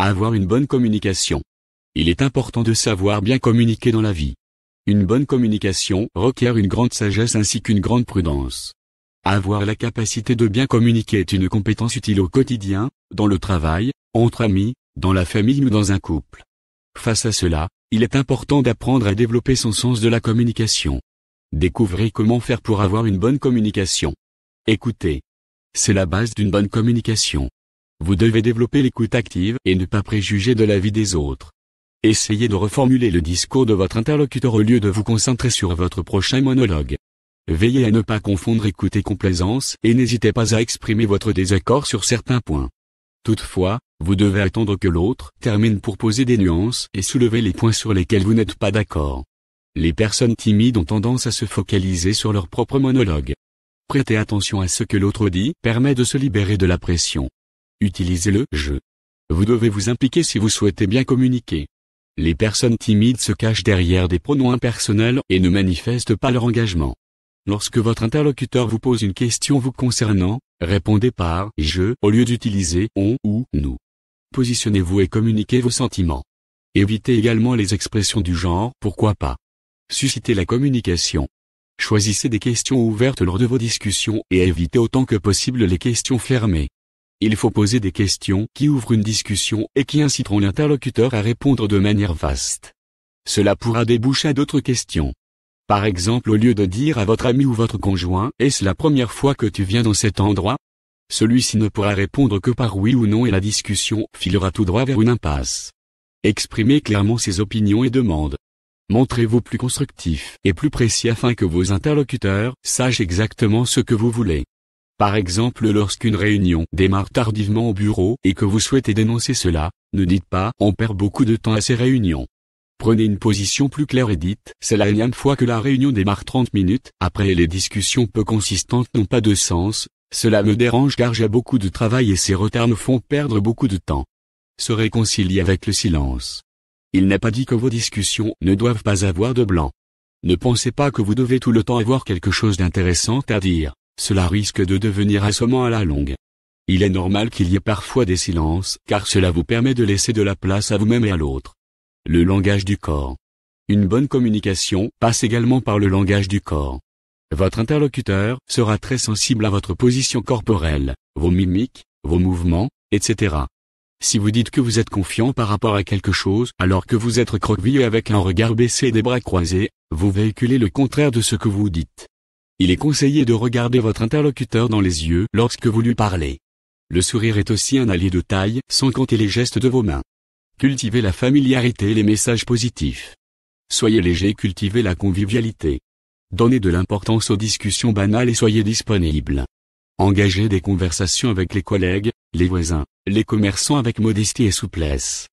Avoir une bonne communication. Il est important de savoir bien communiquer dans la vie. Une bonne communication requiert une grande sagesse ainsi qu'une grande prudence. Avoir la capacité de bien communiquer est une compétence utile au quotidien, dans le travail, entre amis, dans la famille ou dans un couple. Face à cela, il est important d'apprendre à développer son sens de la communication. Découvrez comment faire pour avoir une bonne communication. Écoutez. C'est la base d'une bonne communication. Vous devez développer l'écoute active et ne pas préjuger de l'avis des autres. Essayez de reformuler le discours de votre interlocuteur au lieu de vous concentrer sur votre prochain monologue. Veillez à ne pas confondre écoute et complaisance et n'hésitez pas à exprimer votre désaccord sur certains points. Toutefois, vous devez attendre que l'autre termine pour poser des nuances et soulever les points sur lesquels vous n'êtes pas d'accord. Les personnes timides ont tendance à se focaliser sur leur propre monologue. Prêtez attention à ce que l'autre dit permet de se libérer de la pression. Utilisez le « je ». Vous devez vous impliquer si vous souhaitez bien communiquer. Les personnes timides se cachent derrière des pronoms impersonnels et ne manifestent pas leur engagement. Lorsque votre interlocuteur vous pose une question vous concernant, répondez par « je » au lieu d'utiliser « on » ou « nous ». Positionnez-vous et communiquez vos sentiments. Évitez également les expressions du genre « pourquoi pas ». Suscitez la communication. Choisissez des questions ouvertes lors de vos discussions et évitez autant que possible les questions fermées. Il faut poser des questions qui ouvrent une discussion et qui inciteront l'interlocuteur à répondre de manière vaste. Cela pourra déboucher à d'autres questions. Par exemple, au lieu de dire à votre ami ou votre conjoint « Est-ce la première fois que tu viens dans cet endroit ?», celui-ci ne pourra répondre que par oui ou non et la discussion filera tout droit vers une impasse. Exprimez clairement ses opinions et demandes. Montrez-vous plus constructif et plus précis afin que vos interlocuteurs sachent exactement ce que vous voulez. Par exemple, lorsqu'une réunion démarre tardivement au bureau et que vous souhaitez dénoncer cela, ne dites pas « on perd beaucoup de temps à ces réunions ». Prenez une position plus claire et dites « c'est la énième fois que la réunion démarre 30 minutes après et les discussions peu consistantes n'ont pas de sens, cela me dérange car j'ai beaucoup de travail et ces retards me font perdre beaucoup de temps ». Se réconcilier avec le silence. Il n'est pas dit que vos discussions ne doivent pas avoir de blanc. Ne pensez pas que vous devez tout le temps avoir quelque chose d'intéressant à dire. Cela risque de devenir assommant à la longue. Il est normal qu'il y ait parfois des silences, car cela vous permet de laisser de la place à vous-même et à l'autre. Le langage du corps. Une bonne communication passe également par le langage du corps. Votre interlocuteur sera très sensible à votre position corporelle, vos mimiques, vos mouvements, etc. Si vous dites que vous êtes confiant par rapport à quelque chose alors que vous êtes recroquevillé avec un regard baissé et des bras croisés, vous véhiculez le contraire de ce que vous dites. Il est conseillé de regarder votre interlocuteur dans les yeux lorsque vous lui parlez. Le sourire est aussi un allié de taille, sans compter les gestes de vos mains. Cultivez la familiarité et les messages positifs. Soyez léger et cultivez la convivialité. Donnez de l'importance aux discussions banales et soyez disponible. Engagez des conversations avec les collègues, les voisins, les commerçants avec modestie et souplesse.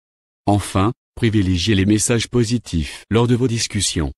Enfin, privilégiez les messages positifs lors de vos discussions.